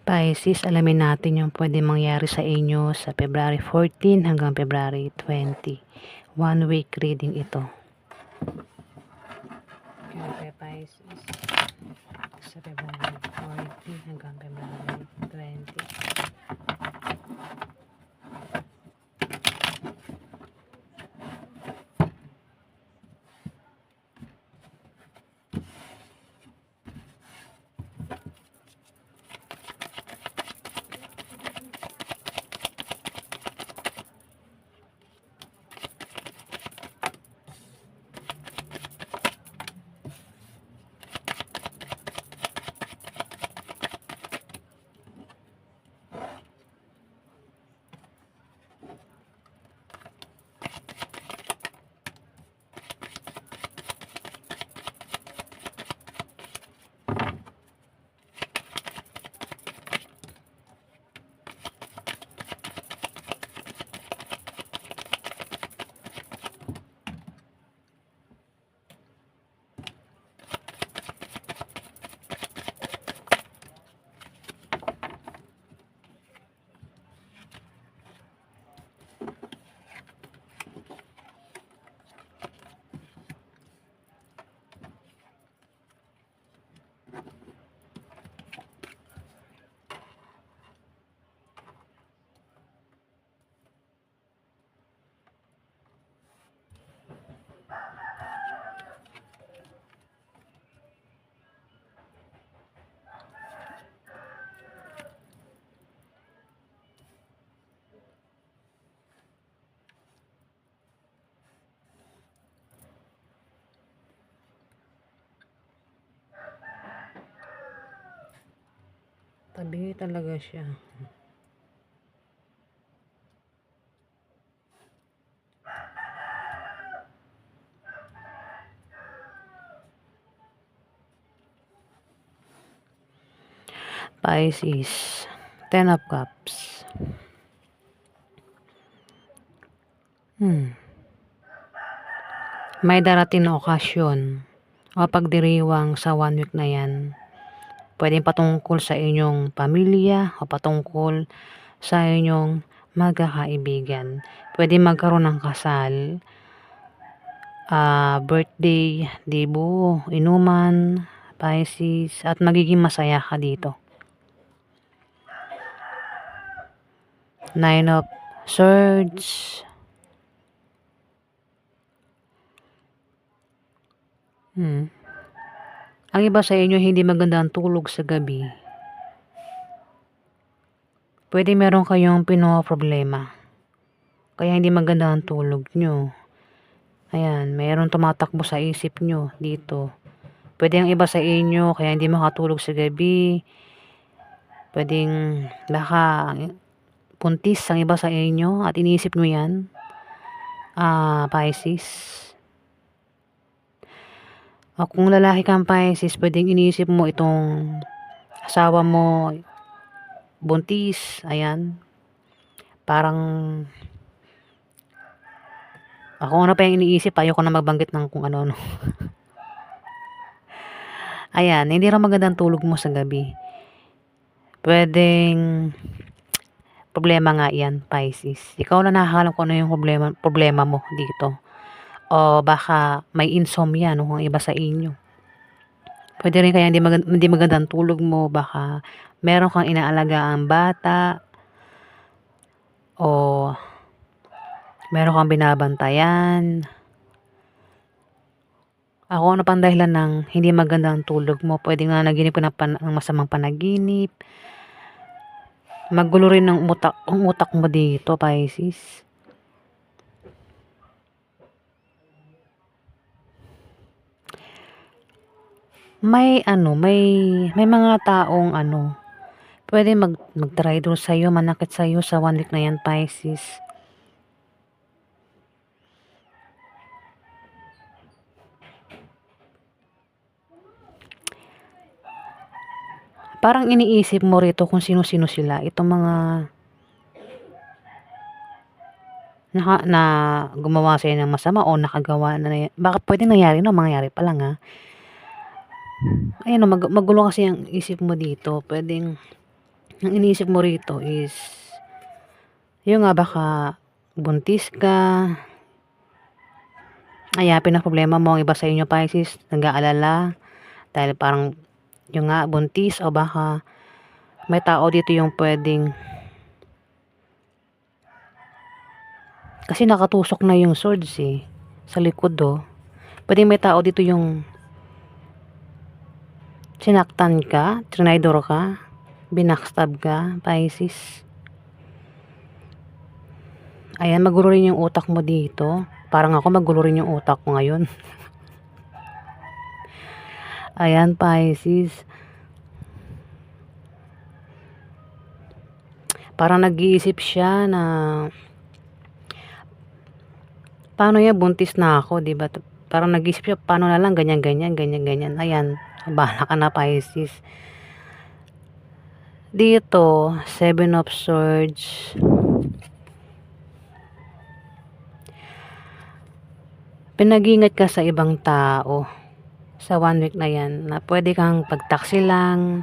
Pisces, alamin natin yung pwede mangyari sa inyo sa February 14 hanggang February 20. 1 week reading ito. Okay, Pisces. Sa February 14 hanggang February 20. Tabi talaga siya. Pisces, 10 of Cups. May darating na okasyon o pagdiriwang sa 1 week na yan. Pwedeng patungkol sa inyong pamilya o patungkol sa inyong magkakaibigan. Pwede magkaroon ng kasal, birthday, dibo, inuman, Pisces, at magiging masaya ka dito. 9 of Swords. Ang iba sa inyo hindi maganda ang tulog sa gabi. Pwede meron kayong pinoproblema. Kaya hindi maganda ang tulog nyo. Ayan, mayroon tumatakbo sa isip nyo dito. Pwede ang iba sa inyo kaya hindi makatulog sa gabi. Pwedeng baka puntis ang iba sa inyo at iniisip nyo yan. Pisces. O kung lalaki kang Pisces, pwedeng iniisip mo itong asawa mo buntis. Ayan. Parang ako ano pa yung iniisip, ayoko na magbanggit ng kung ano. Ayan, hindi rin magandang tulog mo sa gabi. Pwedeng problema nga yan, Pisces. Ikaw na nakakalam kung ano yung problema mo dito. O baka may insomnia no, ang iba sa inyo. Pwede rin kaya hindi magandang tulog mo, baka meron kang inaalagaan bata o meron kang binabantayan. Ako ano pang dahilan ng hindi magandang tulog mo? Pwede nga naginip ka ng masamang panaginip. Magulo rin ang utak mo dito, Pisces. May mga taong pwede mag-try doon sa'yo, manakit sa'yo sa 1 week na yan, Pisces. Parang iniisip mo rito kung sino-sino sila. Itong mga na gumawa sa'yo ng masama o nakagawa na baka pwede nangyari mangyari pa lang Ayun, magulo kasi ang isip mo dito. Pwedeng Ang iniisip mo rito is, yung nga baka buntis ka, ayan, pinaproblema mo ang iba sa inyo Pisces, nag-aalala, dahil parang yung nga buntis o baka may tao dito yung pwedeng, kasi nakatusok na yung swords sa likod pwedeng may tao dito yung sinaktan ka, trinidor ka, binackstab ka, Pisces. Ayan, magulo rin yung utak mo dito. Parang ako magulo rin yung utak ko ngayon. Ayan, Pisces. Parang nag-iisip siya na paano yan, buntis na ako, di ba? Parang nag-iisip siya, paano na lang, ganyan, ganyan, ganyan, ganyan. Ayan, bahala ka na, Pisces. Dito, 7 of Swords. Pinag-ingat ka sa ibang tao sa 1 week na yan, na pwede kang pagtaksi lang,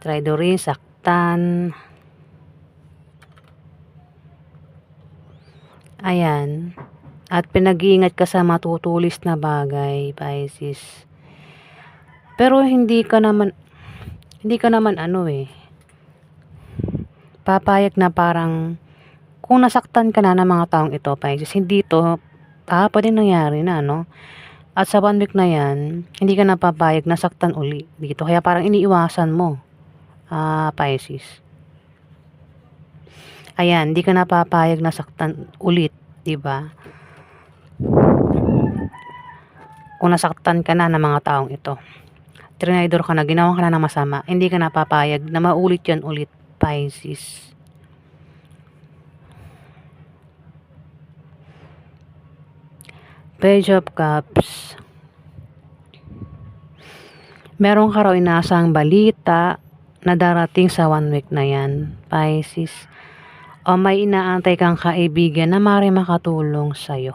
traidorin, saktan. Ayan. At pinag-iingat ka sa matutulis na bagay, Pisces. Pero hindi ka naman papayag na parang kung nasaktan ka na ng mga taong ito, Pisces, hindi to pwede nangyari na, no? At sa 1 week na yan, hindi ka napapayag na saktan uli dito. Kaya parang iniiwasan mo, Pisces. Ayan, hindi ka napapayag na saktan ulit, di ba? Kung nasaktan ka na ng mga taong ito, trinidor ka na, ginawa ka na ng masama, hindi ka napapayag na maulit yan ulit, Pisces. Page of Cups. Meron ka raw inaasang balita na darating sa 1 week na yan, Pisces. O may inaantay kang kaibigan na maaaring makatulong sa'yo.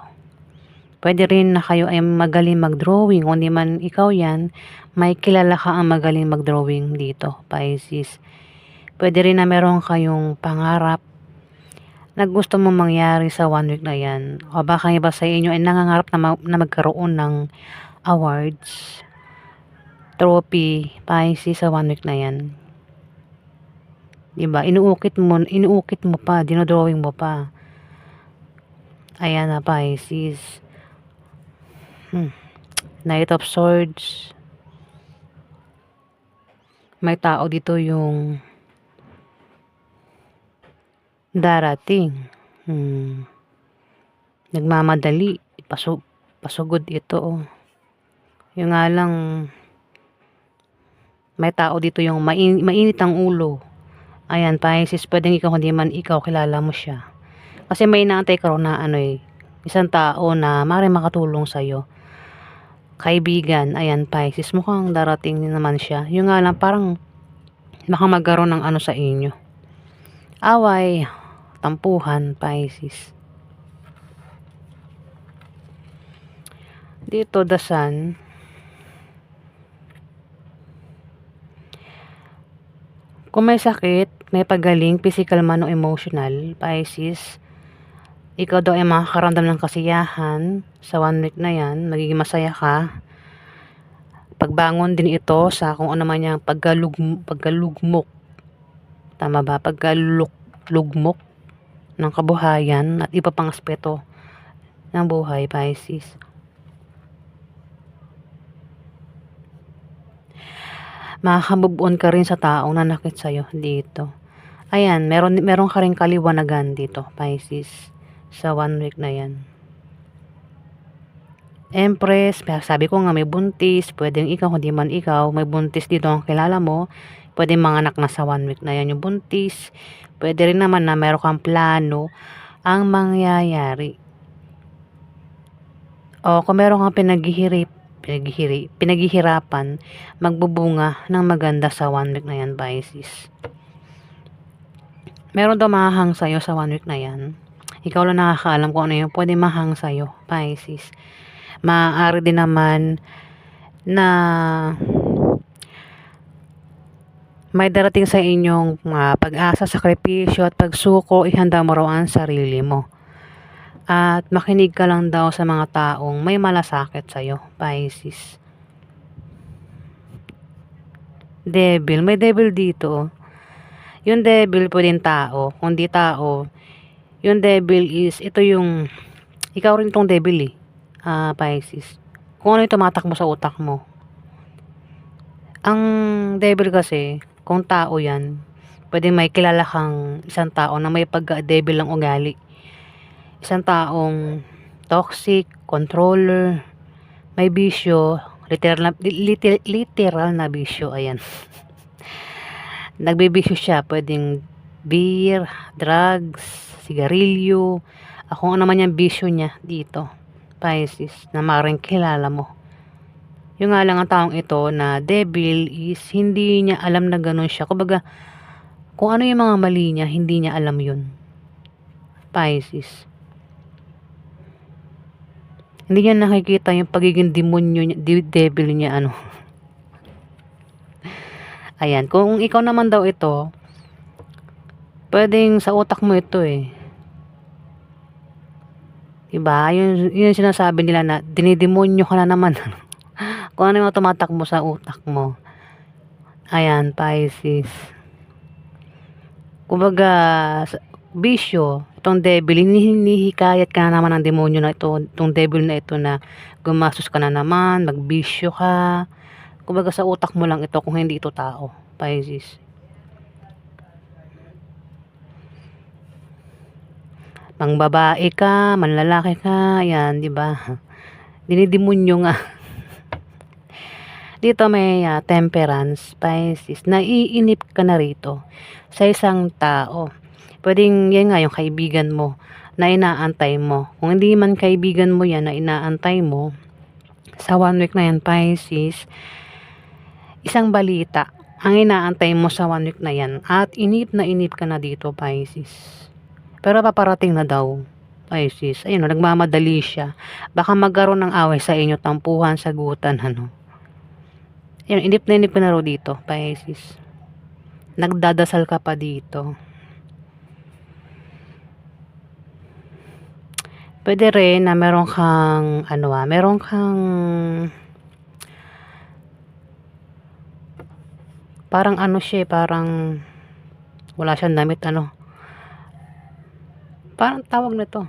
Pwede rin na kayo ay magaling mag-drawing. Kung di man ikaw yan, may kilala ka ang magaling mag-drawing dito, Pisces. Pwede rin na meron kayong pangarap na gusto mong mangyari sa 1 week na yan. O baka iba sa inyo ay nangangarap na magkaroon ng awards, trophy, Pisces, sa 1 week na yan. Diba? Inuukit mo pa, dinodrawing mo pa. Ayan na, Pisces. Knight of Swords. May tao dito yung darating. Nagmamadali. Pasugod ito. Yung nga lang, may tao dito yung mainit ang ulo. Ayan, Pisces, pwedeng ikaw, hindi man ikaw, kilala mo siya. Kasi may inaantay ka rin na isang tao na maaaring makatulong sa'yo. Kaibigan, ayan, Pisces, mukhang darating din naman siya. Yung nga lang, parang baka magkaroon ng sa inyo. Away, tampuhan, Pisces. Dito, the Sun. Kung may sakit, may pagaling, physical man o emotional, Pisces, ikaw daw ay makakaramdam ng kasiyahan sa 1 week na yan. Magiging masaya ka. Pagbangon din ito sa kung ano man yung pagkalugmok. Tama ba? Pagkalugmok ng kabuhayan at iba pang aspeto ng buhay, Pisces. Makaka-move on ka rin sa taong nanakit sa'yo dito. Ayan, meron ka rin kaliwanagan dito, Pisces, sa 1 week na yan. Empress, sabi ko nga may buntis, pwedeng ikaw, hindi man ikaw, may buntis dito ang kilala mo, pwedeng manganak na sa 1 week na yan yung buntis, pwede rin naman na meron kang plano ang mangyayari. O kung meron kang pinaghihirapan, magbubunga ng maganda sa 1 week na yan, Pisces. Meron daw mahahang sa'yo sa 1 week na yan. Ikaw lang nakakaalam kung ano yung pwede mahang sa'yo, Pisces. Maaari din naman na May darating sa inyong pag-asa, sakripisyo at pagsuko, ihanda mo raw ang sarili mo. At makinig ka lang daw sa mga taong may malasakit sa'yo, Pisces. Devil, may devil dito. Yung devil pwedeng tao, kung di tao, yung devil is, ito yung, ikaw rin tong devil eh, Pisces. Kung ano yung tumatakbo sa utak mo. Ang devil kasi, kung tao yan, pwedeng may kilala kang isang tao na may pagka-devil ang ugali. Isang taong toxic, controller, may bisyo, literal na bisyo, ayan. Nagbibisyo siya, pwedeng beer, drugs, sigarilyo, kung ano man yung bisyo niya dito, Pisces, na maaaring kilala mo. Yung nga lang ang taong ito na devil is hindi niya alam na ganun siya. Kumbaga, kung ano yung mga mali niya, hindi niya alam yun, Pisces. Hindi niya nakikita yung pagiging demonyo niya, devil niya, ano. Ayan, kung ikaw naman daw ito, pwedeng sa utak mo ito eh. Diba? Yun sinasabi nila na dinidemonyo ka na naman. Kung ano yung tumatakbo sa utak mo. Ayan, Pisces. Kumbaga, bisyo, itong devil, hinihikayat ka na naman ng demonyo na ito, itong devil na ito na gumastos ka na naman, magbisyo ka. Kumbaga sa utak mo lang ito kung hindi ito tao, Pisces. Mangbabae ka, manlalaki ka, ayan, di ba? Dinidemonyo nga. Dito may temperance, Pisces. Naiinip ka na rito sa isang tao. Pwedeng yan nga yung kaibigan mo na inaantay mo. Kung hindi man kaibigan mo yan na inaantay mo, sa 1 week na yan, Pisces, isang balita ang inaantay mo sa 1 week na yan. At inip na inip ka na dito, Pisces. Pero paparating na daw, Pisces. Ayun, nagmamadali siya. Baka magkaroon ng away sa inyo, tampuhan, sagutan, ano. Ayun, inip ka na raw dito, Pisces. Nagdadasal ka pa dito. Pwede rin na meron kang, parang ano siya, parang wala siyang damit, ano. Parang tawag na to.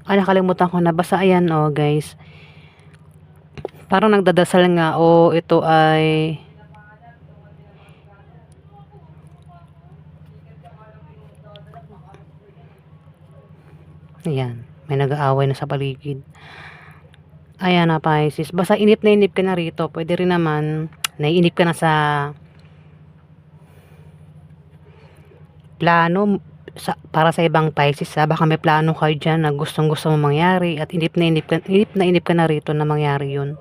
Nakalimutan ko na. Basta ayan, guys. Parang nagdadasal nga, ito ay ayan, may nag-aaway na sa paligid. Ayan na, Pisces. Basta inip ka na rito. Pwede rin naman, naiinip ka na sa plano para sa ibang Pisces. Baka may plano kayo dyan na gustong gusto mo mangyari at inip ka na rito na mangyari yun.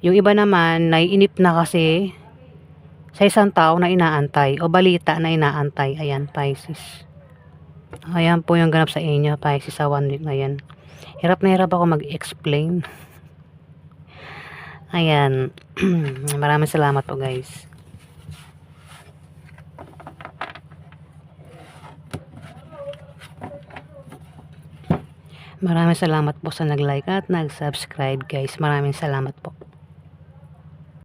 Yung iba naman, naiinip na kasi sa isang tao na inaantay o balita na inaantay. Ayan, Pisces. Ayan po yung ganap sa inyo, Pisces, sa 1 week na yan. Hirap na hirap ako mag-explain. Ayan. Maraming salamat po, guys. Maraming salamat po sa nag-like at nag-subscribe, guys. Maraming salamat po.